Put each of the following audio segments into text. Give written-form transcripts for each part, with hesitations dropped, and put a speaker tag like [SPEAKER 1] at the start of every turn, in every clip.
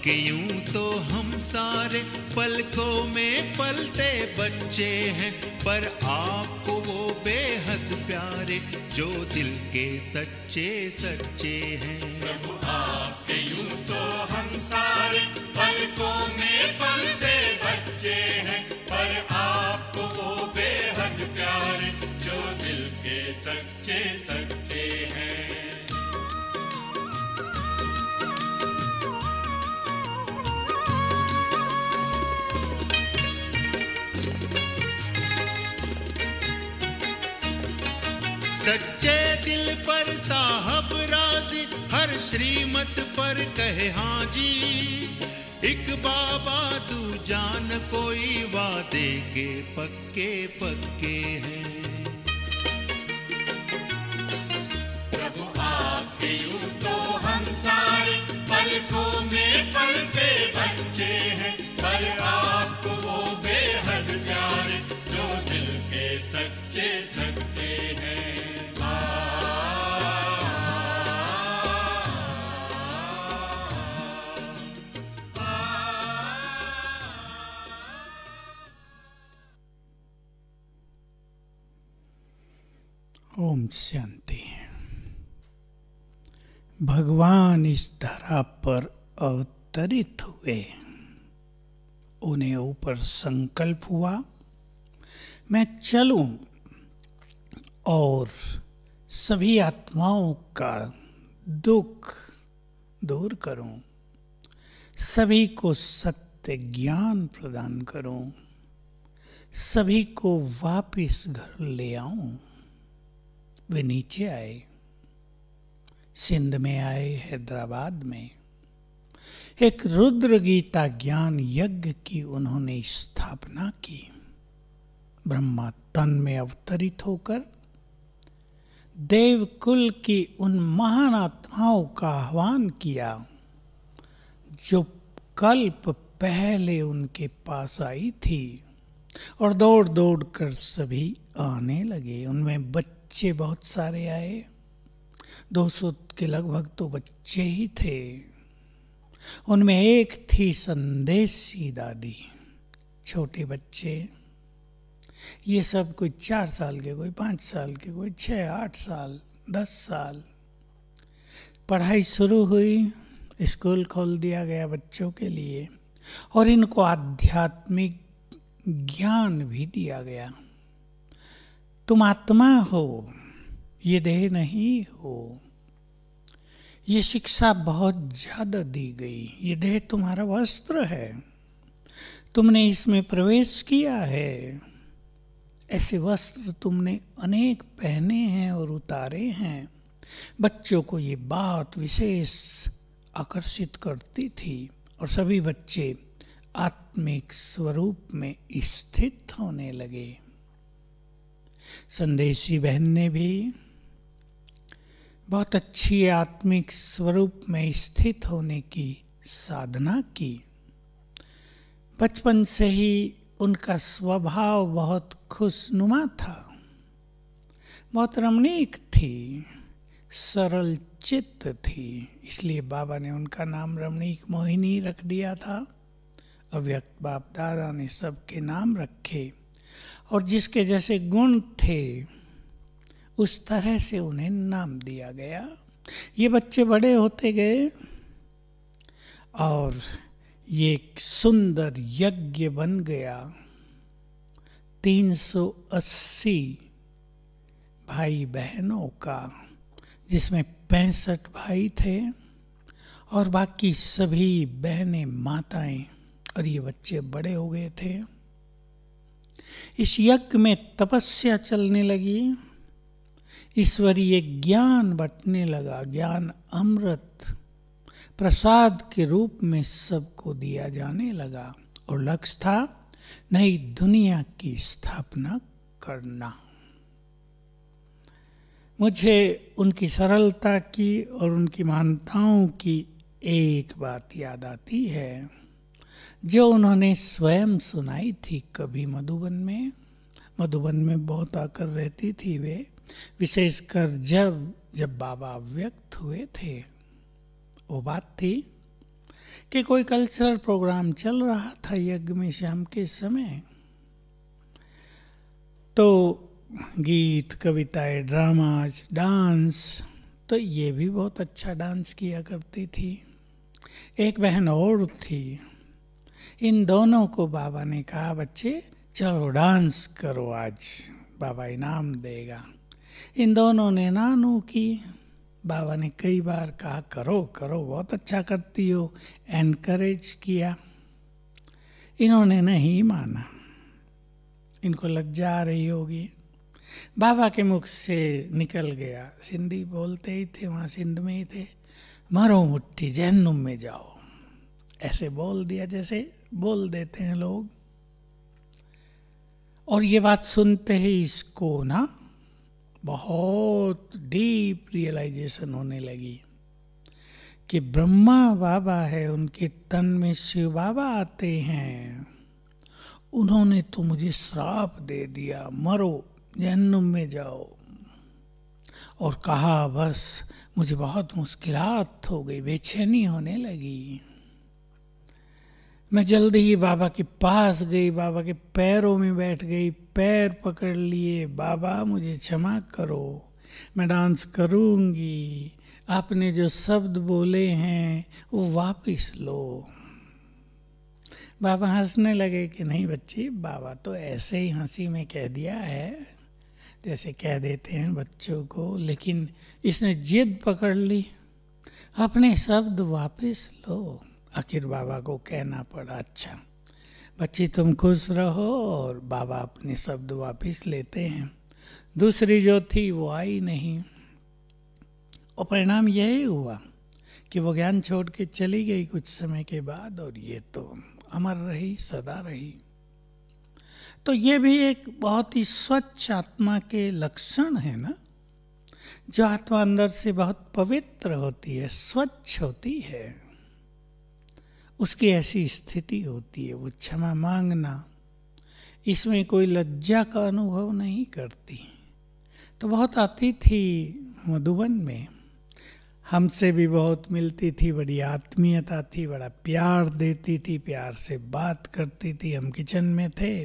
[SPEAKER 1] कि यूं तो हम सारे पलकों में पलते बच्चे हैं, पर आपको वो बेहद प्यारे जो दिल के सच्चे सच्चे हैं।
[SPEAKER 2] प्रभु आपके यूं तो हम सारे पलकों में पलते बच्चे हैं, पर आपको वो बेहद प्यारे जो दिल के सच्चे सच्चे हैं।
[SPEAKER 1] सच्चे दिल पर साहब राजी, हर श्रीमत पर कहे हाँ जी। एक बाबा तू जान कोई वादे के पक्के पक्के हैं।
[SPEAKER 2] प्रभु आपके यूं तो हम सारे पलकों में पलते बच्चे हैं, पर आपको वो बेहद प्यारे जो दिल के सच्चे सच्चे हैं।
[SPEAKER 3] ओम शांति। भगवान इस धरा पर अवतरित हुए, उन्हें ऊपर संकल्प हुआ मैं चलूं और सभी आत्माओं का दुख दूर करूं, सभी को सत्य ज्ञान प्रदान करूं, सभी को वापस घर ले आऊं। वे नीचे आए, सिंध में आए, हैदराबाद में एक रुद्र गीता ज्ञान यज्ञ की उन्होंने स्थापना की। ब्रह्मा तन में अवतरित होकर देवकुल की उन महान आत्माओं का आह्वान किया जो कल्प पहले उनके पास आई थी, और दौड़ दौड़ कर सभी आने लगे। उनमें बच्चे बहुत सारे आए, 200 के लगभग तो बच्चे ही थे। उनमें एक थी संदेशी दादी, छोटे बच्चे, ये सब कोई 4 साल के, कोई 5 साल के, कोई 6-8 साल, 10 साल। पढ़ाई शुरू हुई, स्कूल खोल दिया गया बच्चों के लिए, और इनको आध्यात्मिक ज्ञान भी दिया गया। तुम आत्मा हो, ये देह नहीं हो। ये शिक्षा बहुत ज्यादा दी गई। ये देह तुम्हारा वस्त्र है, तुमने इसमें प्रवेश किया है। ऐसे वस्त्र तुमने अनेक पहने हैं और उतारे हैं। बच्चों को ये बात विशेष आकर्षित करती थी, और सभी बच्चे आत्मिक स्वरूप में स्थित होने लगे। संदेशी बहन ने भी बहुत अच्छी आत्मिक स्वरूप में स्थित होने की साधना की। बचपन से ही उनका स्वभाव बहुत खुशनुमा था, बहुत रमणीक थी, सरल चित्त थी। इसलिए बाबा ने उनका नाम रमणीक मोहिनी रख दिया था। अव्यक्त बाप दादा ने सबके नाम रखे, और जिसके जैसे गुण थे उस तरह से उन्हें नाम दिया गया। ये बच्चे बड़े होते गए और ये एक सुंदर यज्ञ बन गया। 380 भाई बहनों का, जिसमें 65 भाई थे और बाकी सभी बहनें माताएं, और ये बच्चे बड़े हो गए थे। इस यज्ञ में तपस्या चलने लगी, ईश्वरीय ज्ञान बंटने लगा। ज्ञान अमृत प्रसाद के रूप में सबको दिया जाने लगा, और लक्ष्य था नई दुनिया की स्थापना करना। मुझे उनकी सरलता की और उनकी महानताओं की एक बात याद आती है, जो उन्होंने स्वयं सुनाई थी कभी मधुबन में। मधुबन में बहुत आकर रहती थी वे, विशेषकर जब बाबा व्यक्त हुए थे। वो बात थी, कि कोई कल्चरल प्रोग्राम चल रहा था यज्ञ में शाम के समय, तो गीत, कविताएं, ड्रामाज, डांस, तो ये भी बहुत अच्छा डांस किया करती थी। एक बहन और थी, इन दोनों को बाबा ने कहा बच्चे चलो डांस करो, आज बाबा इनाम देगा। इन दोनों ने नानू की। बाबा ने कई बार कहा करो करो, बहुत अच्छा करती हो, एनकरेज किया। इन्होंने नहीं माना, इनको लज्जा आ रही होगी। बाबा के मुख से निकल गया, सिंधी बोलते ही थे, वहाँ सिंध में ही थे, मारो मुट्ठी जहन्नुम में जाओ। ऐसे बोल दिया जैसे बोल देते हैं लोग। और ये बात सुनते ही इसको ना बहुत डीप रियलाइजेशन होने लगी कि ब्रह्मा बाबा है, उनके तन में शिव बाबा आते हैं, उन्होंने तो मुझे श्राप दे दिया, मरो जहन्नुम में जाओ। और कहा बस मुझे बहुत मुश्किलात हो गई, बेचैनी होने लगी। मैं जल्दी ही बाबा के पास गई, बाबा के पैरों में बैठ गई, पैर पकड़ लिए, बाबा मुझे क्षमा करो, मैं डांस करूंगी, आपने जो शब्द बोले हैं वो वापस लो। बाबा हंसने लगे कि नहीं बच्ची, बाबा तो ऐसे ही हंसी में कह दिया है, जैसे कह देते हैं बच्चों को, लेकिन इसने जिद पकड़ ली, अपने शब्द वापस लो। आखिर बाबा को कहना पड़ा, अच्छा बच्ची तुम खुश रहो, और बाबा अपने शब्द वापस लेते हैं। दूसरी जो थी वो आई नहीं, और परिणाम यही हुआ कि वो ज्ञान छोड़ के चली गई कुछ समय के बाद, और ये तो अमर रही, सदा रही। तो ये भी एक बहुत ही स्वच्छ आत्मा के लक्षण है ना, जो आत्मा अंदर से बहुत पवित्र होती है, स्वच्छ होती है, उसकी ऐसी स्थिति होती है। वो क्षमा मांगना, इसमें कोई लज्जा का अनुभव नहीं करती। तो बहुत आती थी मधुबन में, हमसे भी बहुत मिलती थी, बड़ी आत्मीयता थी, बड़ा प्यार देती थी, प्यार से बात करती थी। हम किचन में थे,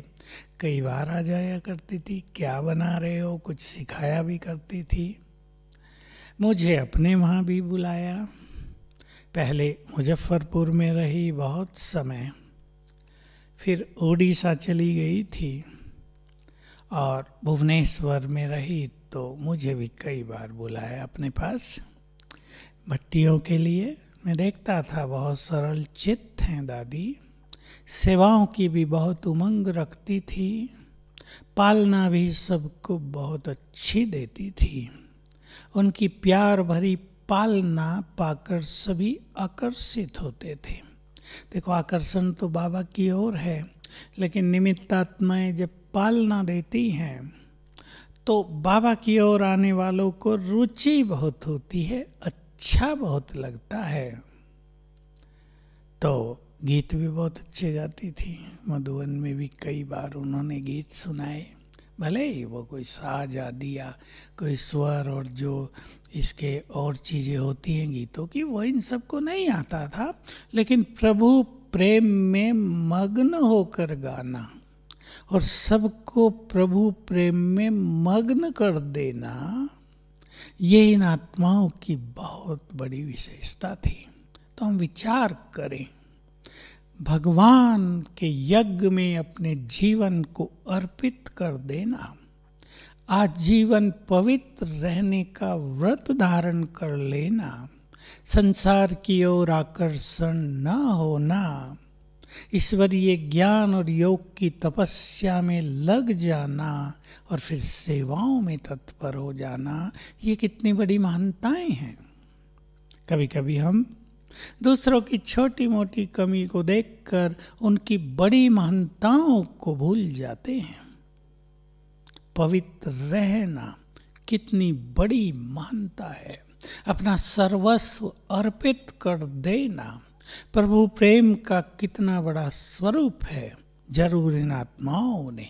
[SPEAKER 3] कई बार आ जाया करती थी, क्या बना रहे हो, कुछ सिखाया भी करती थी। मुझे अपने वहाँ भी बुलाया। पहले मुजफ्फरपुर में रही बहुत समय, फिर उड़ीसा चली गई थी, और भुवनेश्वर में रही, तो मुझे भी कई बार बुलाया अपने पास भट्टियों के लिए। मैं देखता था बहुत सरल चित्त हैं दादी, सेवाओं की भी बहुत उमंग रखती थी, पालना भी सबको बहुत अच्छी देती थी। उनकी प्यार भरी पालना पाकर सभी आकर्षित होते थे। देखो आकर्षण तो बाबा की ओर है, लेकिन निमित्त आत्माएं जब पालना देती हैं तो बाबा की ओर आने वालों को रुचि बहुत होती है, अच्छा बहुत लगता है। तो गीत भी बहुत अच्छे गाती थी, मधुबन में भी कई बार उन्होंने गीत सुनाए, भले ही वो कोई साज आदि या कोई स्वर और जो इसके और चीज़ें होती हैं गीतों की, वो इन सबको नहीं आता था, लेकिन प्रभु प्रेम में मग्न होकर गाना और सबको प्रभु प्रेम में मग्न कर देना, ये इन आत्माओं की बहुत बड़ी विशेषता थी। तो हम विचार करें, भगवान के यज्ञ में अपने जीवन को अर्पित कर देना, आजीवन पवित्र रहने का व्रत धारण कर लेना, संसार की ओर आकर्षण न होना, ईश्वरीय ज्ञान और योग की तपस्या में लग जाना और फिर सेवाओं में तत्पर हो जाना, ये कितनी बड़ी महानताएं हैं। कभी कभी हम दूसरों की छोटी मोटी कमी को देखकर उनकी बड़ी महानताओं को भूल जाते हैं। पवित्र रहना कितनी बड़ी महानता है, अपना सर्वस्व अर्पित कर देना प्रभु प्रेम का कितना बड़ा स्वरूप है। जरूर इन आत्माओं ने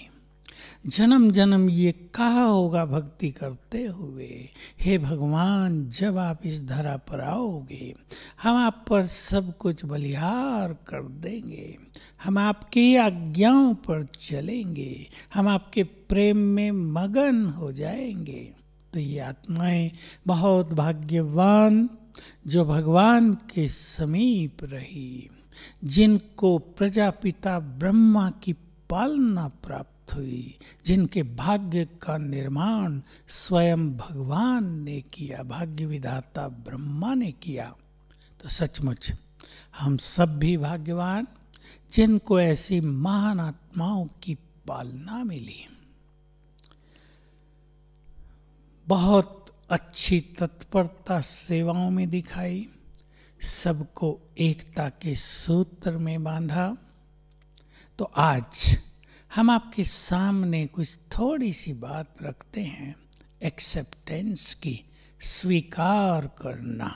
[SPEAKER 3] जन्म जन्म ये कहा होगा भक्ति करते हुए, हे भगवान जब आप इस धरा पर आओगे हम आप पर सब कुछ बलिहार कर देंगे, हम आपकी आज्ञाओं पर चलेंगे, हम आपके प्रेम में मगन हो जाएंगे। तो ये आत्माएं बहुत भाग्यवान जो भगवान के समीप रही, जिनको प्रजापिता ब्रह्मा की पालना प्राप्त हुई, जिनके भाग्य का निर्माण स्वयं भगवान ने किया, भाग्य विधाता ब्रह्मा ने किया। तो सचमुच हम सब भी भाग्यवान जिनको ऐसी महान आत्माओं की पालना मिली। बहुत अच्छी तत्परता सेवाओं में दिखाई, सबको एकता के सूत्र में बांधा। तो आज हम आपके सामने कुछ थोड़ी सी बात रखते हैं एक्सेप्टेंस की, स्वीकार करना,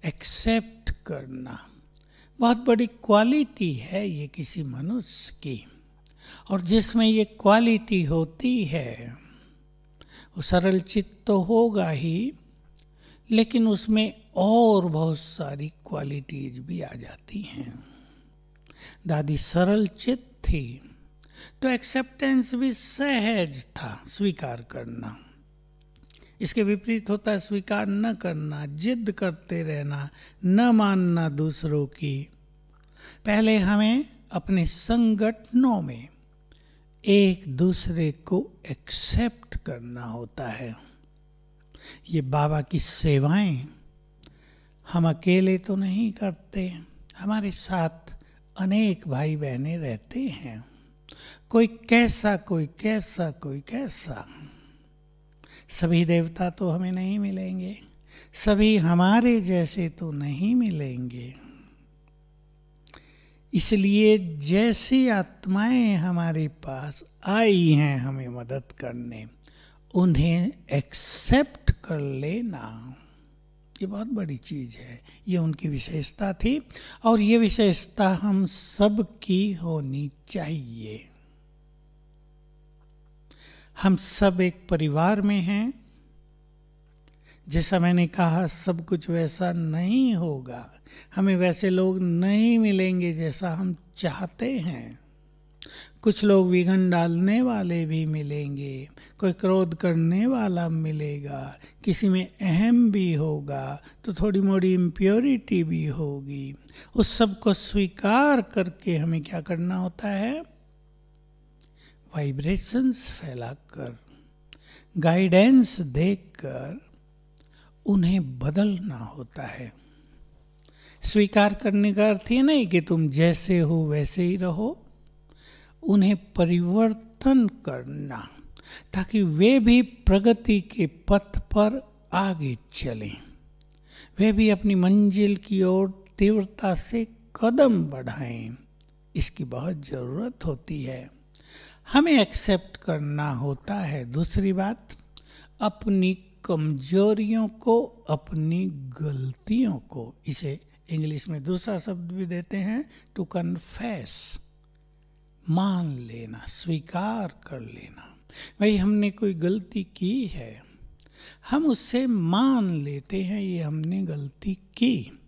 [SPEAKER 3] एक्सेप्ट करना। बहुत बड़ी क्वालिटी है ये किसी मनुष्य की, और जिसमें ये क्वालिटी होती है वो सरल चित्त तो होगा ही, लेकिन उसमें और बहुत सारी क्वालिटीज भी आ जाती हैं। दादी सरल चित्त थी तो एक्सेप्टेंस भी सहज था, स्वीकार करना। इसके विपरीत होता है स्वीकार न करना, जिद करते रहना, न मानना दूसरों की। पहले हमें अपने संगठनों में एक दूसरे को एक्सेप्ट करना होता है। ये बाबा की सेवाएं हम अकेले तो नहीं करते, हमारे साथ अनेक भाई बहनें रहते हैं, कोई कैसा कोई कैसा कोई कैसा। सभी देवता तो हमें नहीं मिलेंगे, सभी हमारे जैसे तो नहीं मिलेंगे। इसलिए जैसी आत्माएं हमारे पास आई हैं हमें मदद करने, उन्हें एक्सेप्ट कर लेना, ये बहुत बड़ी चीज़ है। ये उनकी विशेषता थी और ये विशेषता हम सब की होनी चाहिए। हम सब एक परिवार में हैं। जैसा मैंने कहा सब कुछ वैसा नहीं होगा, हमें वैसे लोग नहीं मिलेंगे जैसा हम चाहते हैं। कुछ लोग विघन डालने वाले भी मिलेंगे, कोई क्रोध करने वाला मिलेगा, किसी में अहम भी होगा, तो थोड़ी मोड़ी इम्प्योरिटी भी होगी। उस सब को स्वीकार करके हमें क्या करना होता है? वाइब्रेशंस फैलाकर, गाइडेंस देकर उन्हें बदलना होता है। स्वीकार करने का अर्थ ये नहीं कि तुम जैसे हो वैसे ही रहो, उन्हें परिवर्तन करना ताकि वे भी प्रगति के पथ पर आगे चलें, वे भी अपनी मंजिल की ओर तीव्रता से कदम बढ़ाएं। इसकी बहुत ज़रूरत होती है। हमें एक्सेप्ट करना होता है। दूसरी बात, अपनी कमजोरियों को, अपनी गलतियों को, इसे इंग्लिश में दूसरा शब्द भी देते हैं टू कन्फेस, मान लेना, स्वीकार कर लेना। भाई हमने कोई गलती की है, हम उससे मान लेते हैं ये हमने गलती की,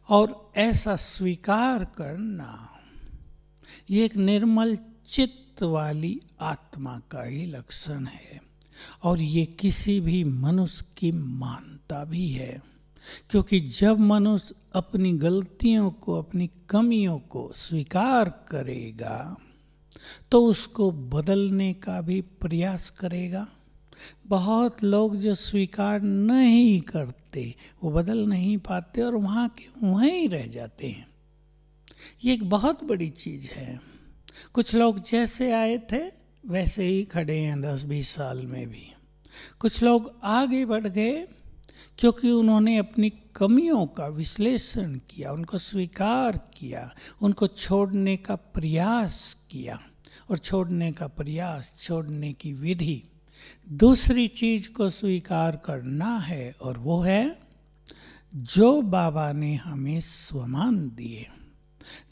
[SPEAKER 3] और ऐसा स्वीकार करना ये एक निर्मल चित्त वाली आत्मा का ही लक्षण है, और ये किसी भी मनुष्य की मानता भी है। क्योंकि जब मनुष्य अपनी गलतियों को, अपनी कमियों को स्वीकार करेगा तो उसको बदलने का भी प्रयास करेगा। बहुत लोग जो स्वीकार नहीं करते वो बदल नहीं पाते और वहाँ के वहीं रह जाते हैं। ये एक बहुत बड़ी चीज़ है। कुछ लोग जैसे आए थे वैसे ही खड़े हैं 10-20 साल में भी। कुछ लोग आगे बढ़ गए क्योंकि उन्होंने अपनी कमियों का विश्लेषण किया, उनको स्वीकार किया, उनको छोड़ने का प्रयास किया। और छोड़ने का प्रयास, छोड़ने की विधि, दूसरी चीज को स्वीकार करना है, और वो है जो बाबा ने हमें स्वमान दिए,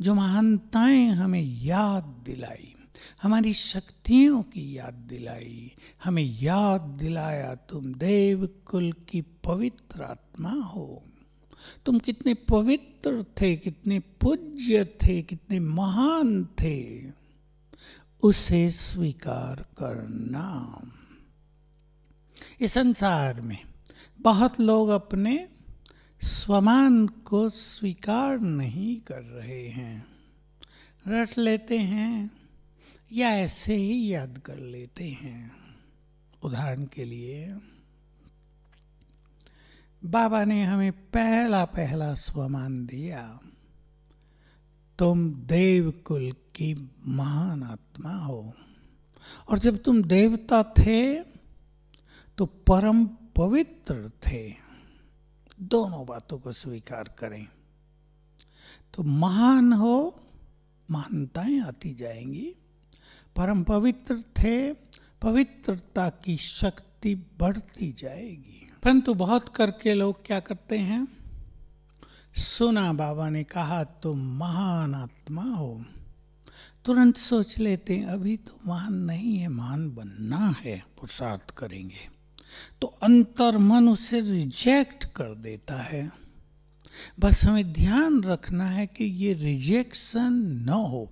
[SPEAKER 3] जो महानताएं हमें याद दिलाई, हमारी शक्तियों की याद दिलाई, हमें याद दिलाया तुम देव कुल की पवित्र आत्मा हो। तुम कितने पवित्र थे, कितने पूज्य थे, कितने महान थे, उसे स्वीकार करना। इस संसार में बहुत लोग अपने स्वमान को स्वीकार नहीं कर रहे हैं, रट लेते हैं या ऐसे ही याद कर लेते हैं। उदाहरण के लिए बाबा ने हमें पहला स्वमान दिया, तुम देव कुल की महान आत्मा हो। और जब तुम देवता थे तो परम पवित्र थे। दोनों बातों को स्वीकार करें तो महान हो, महानताएं आती जाएंगी। परम पवित्र थे, पवित्रता की शक्ति बढ़ती जाएगी। परंतु बहुत करके लोग क्या करते हैं, सुना बाबा ने कहा तुम महान आत्मा हो, तुरंत सोच लेते हैं अभी तो महान नहीं है, महान बनना है, पुरुषार्थ करेंगे। तो अंतर मन उसे रिजेक्ट कर देता है। बस हमें ध्यान रखना है कि ये रिजेक्शन न हो।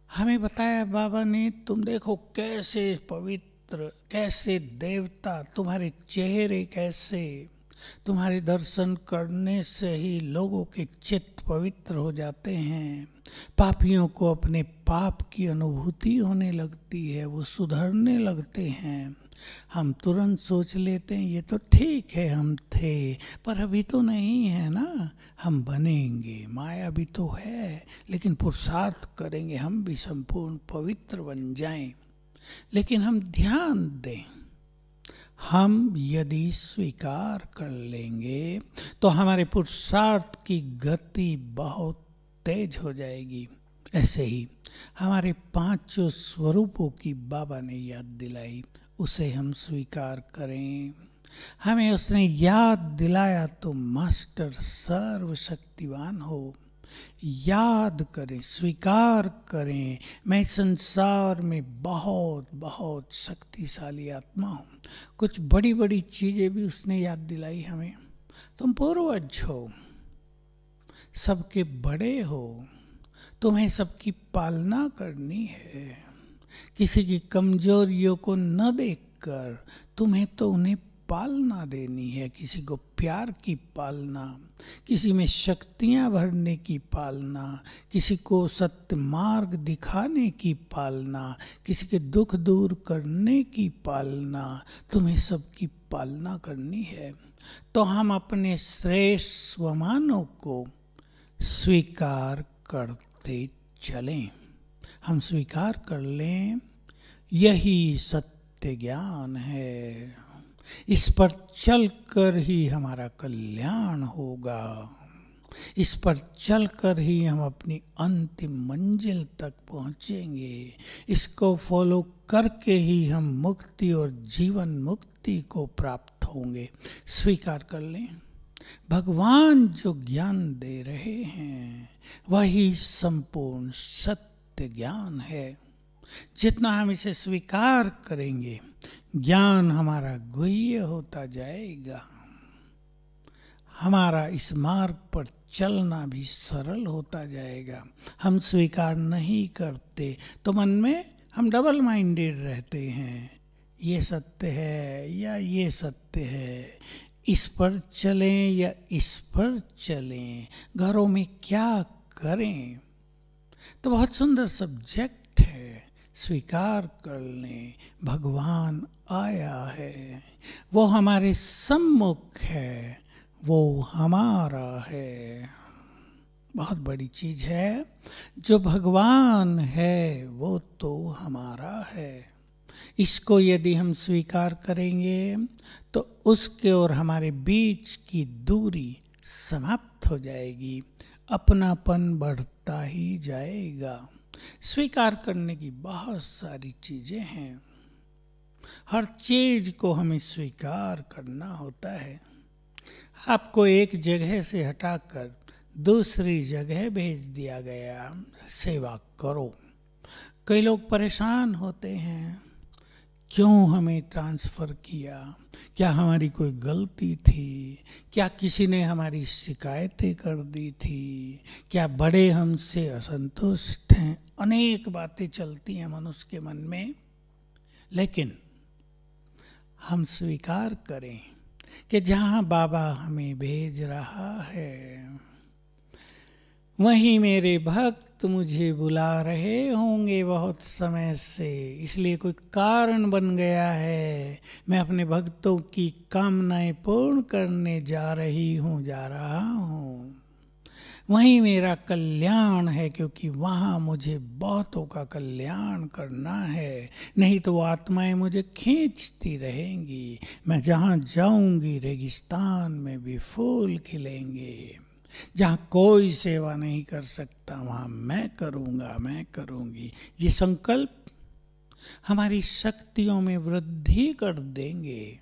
[SPEAKER 3] हमें बताया बाबा ने, तुम देखो कैसे पवित्र, कैसे देवता, तुम्हारे चेहरे कैसे, तुम्हारे दर्शन करने से ही लोगों के चित्त पवित्र हो जाते हैं। पापियों को अपने पाप की अनुभूति होने लगती है, वो सुधरने लगते हैं। हम तुरंत सोच लेते हैं ये तो ठीक है, हम थे पर अभी तो नहीं है ना, हम बनेंगे, माया भी तो है, लेकिन पुरुषार्थ करेंगे हम भी संपूर्ण पवित्र बन जाएं। लेकिन हम ध्यान दें, हम यदि स्वीकार कर लेंगे तो हमारे पुरुषार्थ की गति बहुत तेज हो जाएगी। ऐसे ही हमारे पांचों स्वरूपों की बाबा ने याद दिलाई, उसे हम स्वीकार करें। हमें उसने याद दिलाया तो मास्टर सर्वशक्तिवान हो, याद करें, स्वीकार करें, मैं संसार में बहुत बहुत शक्तिशाली आत्मा हूँ। कुछ बड़ी बड़ी चीज़ें भी उसने याद दिलाई हमें, तुम पूर्वज हो, सबके बड़े हो, तुम्हें सबकी पालना करनी है। किसी की कमजोरियों को न देखकर तुम्हें तो उन्हें पालना देनी है। किसी को प्यार की पालना, किसी में शक्तियां भरने की पालना, किसी को सत्य मार्ग दिखाने की पालना, किसी के दुख दूर करने की पालना, तुम्हें सबकी पालना करनी है। तो हम अपने श्रेष्ठ स्वमानों को स्वीकार करते चलें। हम स्वीकार कर लें, यही सत्य ज्ञान है, इस पर चलकर ही हमारा कल्याण होगा, इस पर चलकर ही हम अपनी अंतिम मंजिल तक पहुंचेंगे। इसको फॉलो करके ही हम मुक्ति और जीवन मुक्ति को प्राप्त होंगे। स्वीकार कर लें, भगवान जो ज्ञान दे रहे हैं वही संपूर्ण सत्य ज्ञान है। जितना हम इसे स्वीकार करेंगे, ज्ञान हमारा गुह्य होता जाएगा, हमारा इस मार्ग पर चलना भी सरल होता जाएगा। हम स्वीकार नहीं करते तो मन में हम डबल माइंडेड रहते हैं, ये सत्य है या ये सत्य है, इस पर चलें या इस पर चलें, घरों में क्या करें। तो बहुत सुंदर सब्जेक्ट है, स्वीकार कर लें, भगवान आया है, वो हमारे सम्मुख है, वो हमारा है। बहुत बड़ी चीज है, जो भगवान है वो तो हमारा है। इसको यदि हम स्वीकार करेंगे तो उसके और हमारे बीच की दूरी समाप्त हो जाएगी, अपनापन बढ़ता ही जाएगा। स्वीकार करने की बहुत सारी चीजें हैं, हर चीज को हमें स्वीकार करना होता है। आपको एक जगह से हटाकर दूसरी जगह भेज दिया गया, सेवा करो। कई लोग परेशान होते हैं, क्यों हमें ट्रांसफ़र किया, क्या हमारी कोई गलती थी, क्या किसी ने हमारी शिकायतें कर दी थी, क्या बड़े हमसे असंतुष्ट हैं। अनेक बातें चलती हैं मनुष्य के मन में। लेकिन हम स्वीकार करें कि जहाँ बाबा हमें भेज रहा है वहीं मेरे भक्त मुझे बुला रहे होंगे बहुत समय से, इसलिए कोई कारण बन गया है। मैं अपने भक्तों की कामनाएं पूर्ण करने जा रहा हूँ। वहीं मेरा कल्याण है, क्योंकि वहाँ मुझे बहुतों का कल्याण करना है। नहीं तो वो आत्माएं मुझे खींचती रहेंगी। मैं जहाँ जाऊंगी रेगिस्तान में भी फूल खिलेंगे। जहाँ कोई सेवा नहीं कर सकता वहाँ मैं करूँगा, मैं करूँगी। ये संकल्प हमारी शक्तियों में वृद्धि कर देंगे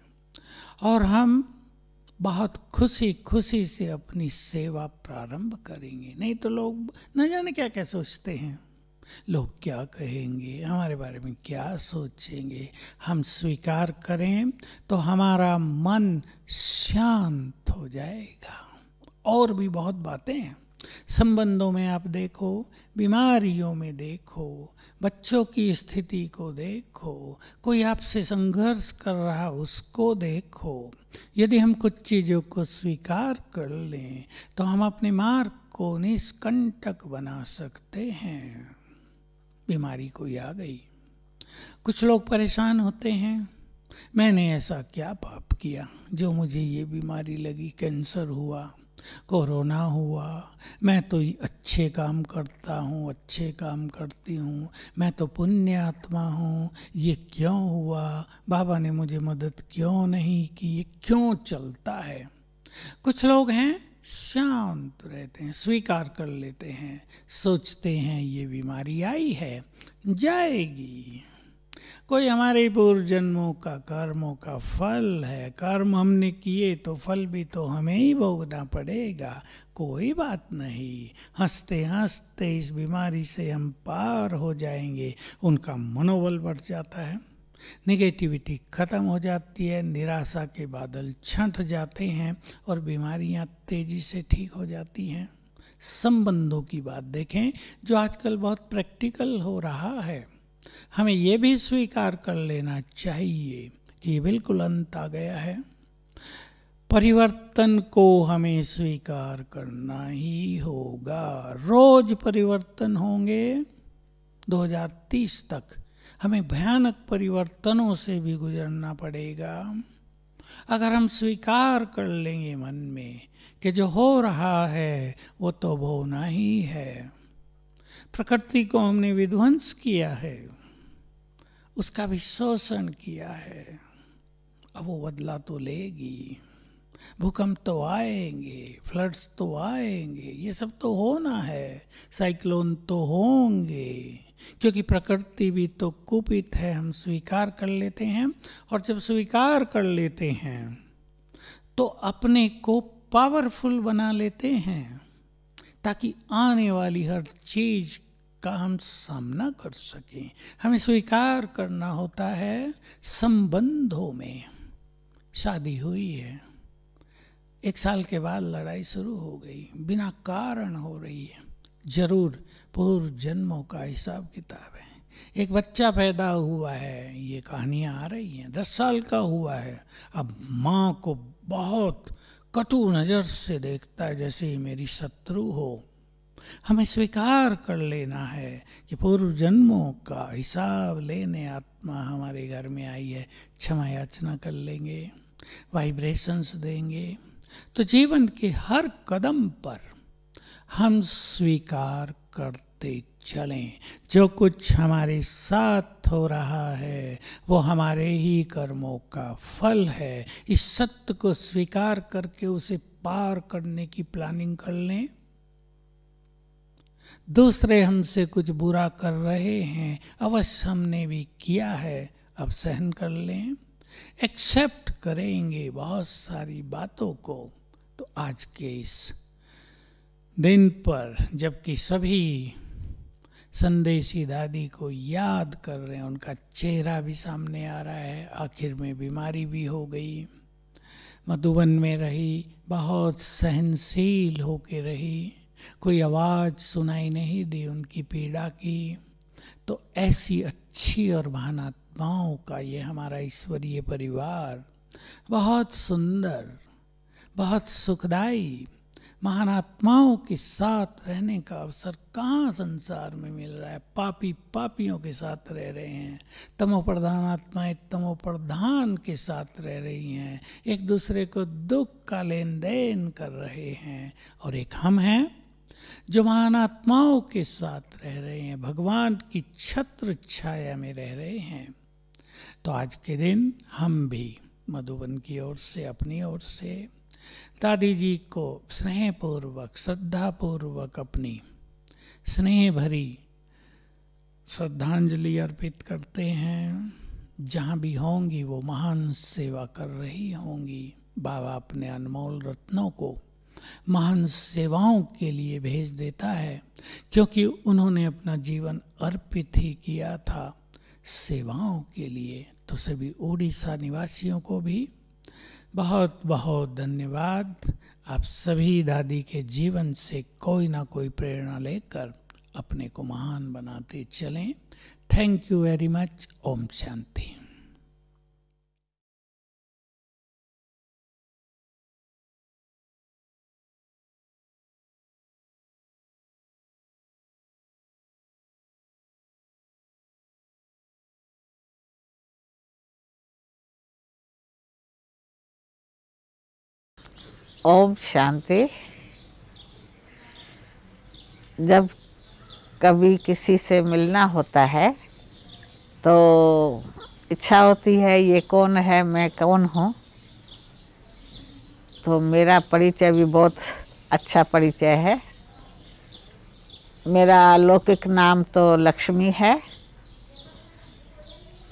[SPEAKER 3] और हम बहुत खुशी खुशी से अपनी सेवा प्रारंभ करेंगे। नहीं तो लोग न जाने क्या क्या सोचते हैं, लोग क्या कहेंगे, हमारे बारे में क्या सोचेंगे। हम स्वीकार करें तो हमारा मन शांत हो जाएगा। और भी बहुत बातें हैं संबंधों में। आप देखो, बीमारियों में देखो, बच्चों की स्थिति को देखो, कोई आपसे संघर्ष कर रहा उसको देखो। यदि हम कुछ चीज़ों को स्वीकार कर लें तो हम अपने मार्ग को निष्कंटक बना सकते हैं। बीमारी कोई आ गई, कुछ लोग परेशान होते हैं, मैंने ऐसा क्या पाप किया जो मुझे ये बीमारी लगी, कैंसर हुआ, कोरोना हुआ, मैं तो अच्छे काम करता हूँ, अच्छे काम करती हूँ, मैं तो पुण्य आत्मा हूँ, ये क्यों हुआ, बाबा ने मुझे मदद क्यों नहीं की, ये क्यों चलता है। कुछ लोग हैं शांत रहते हैं, स्वीकार कर लेते हैं, सोचते हैं ये बीमारी आई है, जाएगी। कोई हमारे पूर्व जन्मों का कर्मों का फल है, कर्म हमने किए तो फल भी तो हमें ही भोगना पड़ेगा, कोई बात नहीं, हंसते हंसते इस बीमारी से हम पार हो जाएंगे। उनका मनोबल बढ़ जाता है, निगेटिविटी खत्म हो जाती है, निराशा के बादल छंट जाते हैं और बीमारियां तेजी से ठीक हो जाती हैं। संबंधों की बात देखें जो आजकल बहुत प्रैक्टिकल हो रहा है। हमें ये भी स्वीकार कर लेना चाहिए कि बिल्कुल अंत आ गया है। परिवर्तन को हमें स्वीकार करना ही होगा। रोज परिवर्तन होंगे। 2030 तक हमें भयानक परिवर्तनों से भी गुजरना पड़ेगा। अगर हम स्वीकार कर लेंगे मन में कि जो हो रहा है वो तो होना ही है, प्रकृति को हमने विध्वंस किया है, उसका भी शोषण किया है, अब वो बदला तो लेगी। भूकंप तो आएंगे, फ्लड्स तो आएंगे, ये सब तो होना है, साइक्लोन तो होंगे, क्योंकि प्रकृति भी तो कुपित है। हम स्वीकार कर लेते हैं और जब स्वीकार कर लेते हैं तो अपने को पावरफुल बना लेते हैं ताकि आने वाली हर चीज का हम सामना कर सकें। हमें स्वीकार करना होता है। संबंधों में शादी हुई है, 1 साल के बाद लड़ाई शुरू हो गई, बिना कारण हो रही है, जरूर पूर्व जन्मों का हिसाब किताब है। एक बच्चा पैदा हुआ है, ये कहानियाँ आ रही हैं, 10 साल का हुआ है, अब माँ को बहुत कटु नज़र से देखता है जैसे ही मेरी शत्रु हो। हमें स्वीकार कर लेना है कि पूर्व जन्मों का हिसाब लेने आत्मा हमारे घर में आई है। क्षमा याचना कर लेंगे, वाइब्रेशंस देंगे, तो जीवन के हर कदम पर हम स्वीकार करते चलें। जो कुछ हमारे साथ हो रहा है वो हमारे ही कर्मों का फल है। इस सत्य को स्वीकार करके उसे पार करने की प्लानिंग कर लें। दूसरे हमसे कुछ बुरा कर रहे हैं, अवश्य हमने भी किया है, अब सहन कर लें, एक्सेप्ट करेंगे बहुत सारी बातों को। तो आज के इस दिन पर जबकि सभी संदेशी दादी को याद कर रहे हैं। उनका चेहरा भी सामने आ रहा है। आखिर में बीमारी भी हो गई, मधुबन में रही, बहुत सहनशील होके रही, कोई आवाज़ सुनाई नहीं दी उनकी पीड़ा की। तो ऐसी अच्छी और महान आत्माओं का ये हमारा ईश्वरीय परिवार बहुत सुंदर, बहुत सुखदाई, महान आत्माओं के साथ रहने का अवसर कहाँ संसार में मिल रहा है। पापी पापियों के साथ रह रहे हैं, तमोप्रधान आत्माएं तमोप्रधान के साथ रह रही हैं, एक दूसरे को दुख का लेन देन कर रहे हैं। और एक हम हैं जो महान आत्माओं के साथ रह रहे हैं, भगवान की छत्र छाया में रह रहे हैं। तो आज के दिन हम भी मधुबन की ओर से, अपनी ओर से दादी जी को स्नेहपूर्वक, श्रद्धापूर्वक अपनी स्नेह भरी श्रद्धांजलि अर्पित करते हैं। जहाँ भी होंगी वो महान सेवा कर रही होंगी। बाबा अपने अनमोल रत्नों को महान सेवाओं के लिए भेज देता है, क्योंकि उन्होंने अपना जीवन अर्पित ही किया था सेवाओं के लिए। तो सभी उड़ीसा निवासियों को भी बहुत बहुत धन्यवाद। आप सभी दादी के जीवन से कोई ना कोई प्रेरणा लेकर अपने को महान बनाते चलें। Thank you very much. ओम शांति।
[SPEAKER 4] ओम शांति। जब कभी किसी से मिलना होता है तो इच्छा होती है ये कौन है, मैं कौन हूँ। तो मेरा परिचय भी बहुत अच्छा परिचय है। मेरा लौकिक नाम तो लक्ष्मी है,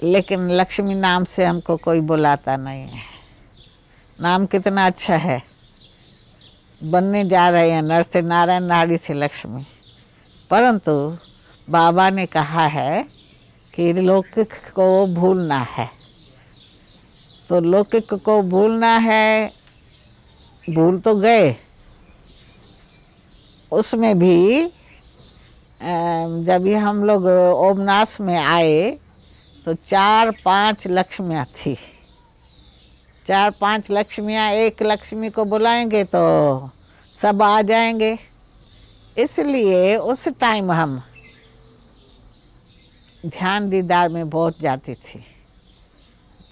[SPEAKER 4] लेकिन लक्ष्मी नाम से हमको कोई बुलाता नहीं है। नाम कितना अच्छा है। बनने जा रहे हैं नर से नारायण, नारी से लक्ष्मी। परंतु बाबा ने कहा है कि लौकिक को भूलना है। तो लौकिक को भूलना है, भूल तो गए। उसमें भी जब ये हम लोग ओमनास में आए तो 4-5 लक्ष्मियाँ थी। 4-5 लक्ष्मियाँ, एक लक्ष्मी को बुलाएंगे तो सब आ जाएंगे। इसलिए उस टाइम हम ध्यान दीदार में बहुत जाती थी।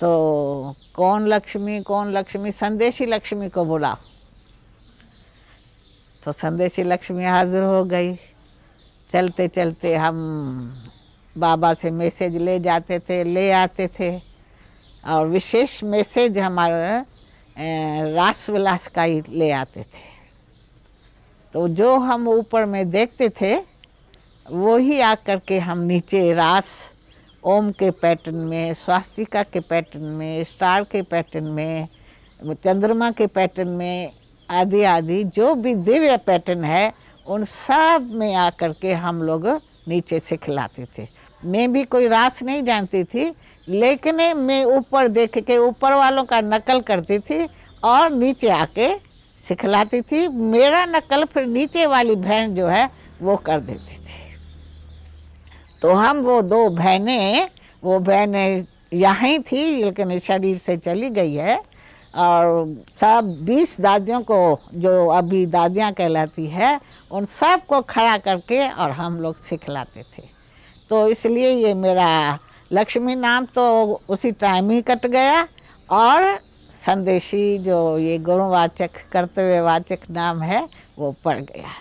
[SPEAKER 4] तो कौन लक्ष्मी, संदेशी लक्ष्मी को बुलाओ। तो संदेशी लक्ष्मी हाजिर हो गई। चलते चलते हम बाबा से मैसेज ले जाते थे, ले आते थे। और विशेष मैसेज हमारा रास विलास का ही ले आते थे। तो जो हम ऊपर में देखते थे वो ही आकर के हम नीचे रास ओम के पैटर्न में, स्वास्तिका के पैटर्न में, स्टार के पैटर्न में, चंद्रमा के पैटर्न में, आदि आदि जो भी दिव्य पैटर्न है उन सब में आकर के हम लोग नीचे सिखलाते थे। मैं भी कोई रास नहीं जानती थी, लेकिन मैं ऊपर देख के ऊपर वालों का नकल करती थी और नीचे आके सिखलाती थी। मेरा नकल फिर नीचे वाली बहन जो है वो कर देती थी। तो हम वो 2 बहनें, वो बहनें यहाँ थी लेकिन शरीर से चली गई है। और सब 20 दादियों को, जो अभी दादियाँ कहलाती है, उन सब को खड़ा करके और हम लोग सिखलाते थे। तो इसलिए ये मेरा लक्ष्मी नाम तो उसी टाइम ही कट गया। और संदेशी जो ये गुणवाचक, कर्तव्यवाचक नाम है वो पड़ गया।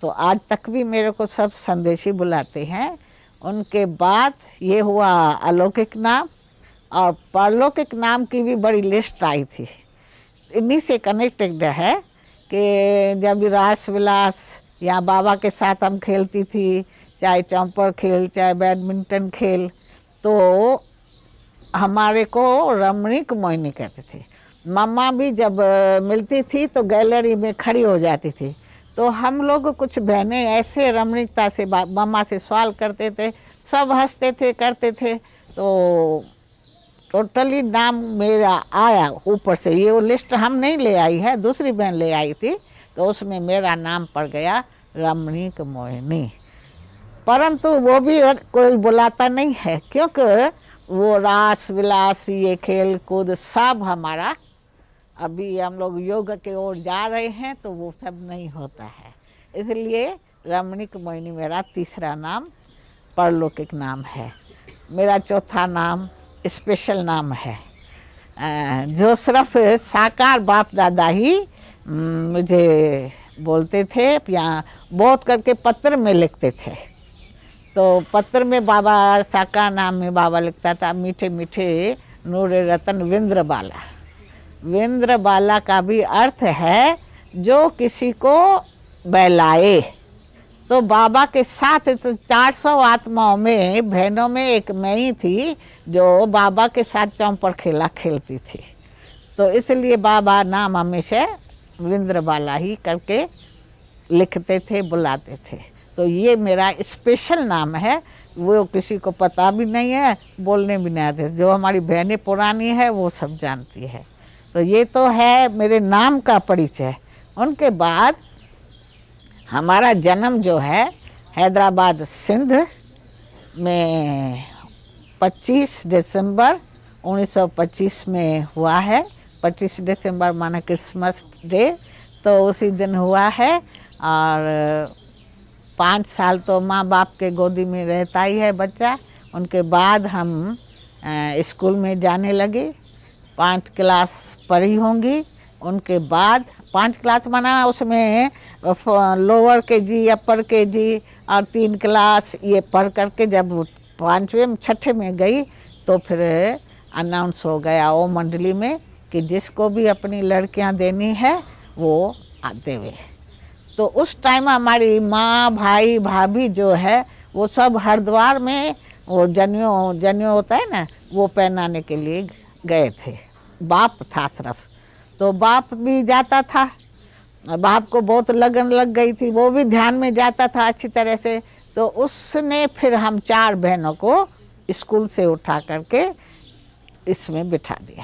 [SPEAKER 4] तो आज तक भी मेरे को सब संदेशी बुलाते हैं। उनके बाद ये हुआ अलौकिक नाम, और परलौकिक नाम की भी बड़ी लिस्ट आई थी। इन्हीं से कनेक्टेड है कि जब रास विलास या बाबा के साथ हम खेलती थी, चाहे चौंपर खेल, चाहे बैडमिंटन खेल, तो हमारे को रमणीक मोहिनी कहते थे। मम्मा भी जब मिलती थी तो गैलरी में खड़ी हो जाती थी। तो हम लोग कुछ बहनें ऐसे रमणीकता से मम्मा से सवाल करते थे, सब हंसते थे, करते थे। तो टोटली नाम मेरा आया ऊपर से। ये वो लिस्ट हम नहीं ले आई है, दूसरी बहन ले आई थी, तो उसमें मेरा नाम पड़ गया रमणीक मोहिनी। परंतु वो भी कोई बुलाता नहीं है, क्योंकि वो रास विलास, ये खेल कूद सब हमारा, अभी हम लोग योग के ओर जा रहे हैं तो वो सब नहीं होता है। इसलिए रमणीक मोहिनी मेरा तीसरा नाम परलौकिक नाम है। मेरा चौथा नाम स्पेशल नाम है, जो सिर्फ साकार बाप दादा ही मुझे बोलते थे, या बहुत करके पत्र में लिखते थे। तो पत्र में बाबा साकार नाम में बाबा लिखता था, मीठे मीठे नूर रतन विंद्र बाला। विंद्र बाला का भी अर्थ है जो किसी को बहलाए। तो बाबा के साथ तो 400 आत्माओं में, बहनों में एक मैं ही थी जो बाबा के साथ चौपड़ खेला खेलती थी। तो इसलिए बाबा नाम हमेशा विंद्र बाला ही करके लिखते थे, बुलाते थे। तो ये मेरा स्पेशल नाम है, वो किसी को पता भी नहीं है, बोलने भी नहीं आते। जो हमारी बहनें पुरानी है वो सब जानती है। तो ये तो है मेरे नाम का परिचय। उनके बाद हमारा जन्म जो है हैदराबाद सिंध में 25 दिसंबर 1925 में हुआ है। 25 दिसंबर माना क्रिसमस डे, तो उसी दिन हुआ है। और 5 साल तो माँ बाप के गोदी में रहता ही है बच्चा। उनके बाद हम स्कूल में जाने लगे, 5 क्लास पढ़ी होंगी। उनके बाद 5 क्लास माना उसमें लोअर के जी, अपर के जी और 3 क्लास ये पढ़ करके जब 5वें 6ठे में गई तो फिर अनाउंस हो गया ओ मंडली में कि जिसको भी अपनी लड़कियां देनी है वो देवे। तो उस टाइम हमारी माँ, भाई, भाभी जो है वो सब हरिद्वार में वो जनेऊ होता है ना, वो पहनाने के लिए गए थे। बाप था सिर्फ, तो बाप भी जाता था। बाप को बहुत लगन लग गई थी, वो भी ध्यान में जाता था अच्छी तरह से। तो उसने फिर हम 4 बहनों को स्कूल से उठा करके इसमें बिठा दिया।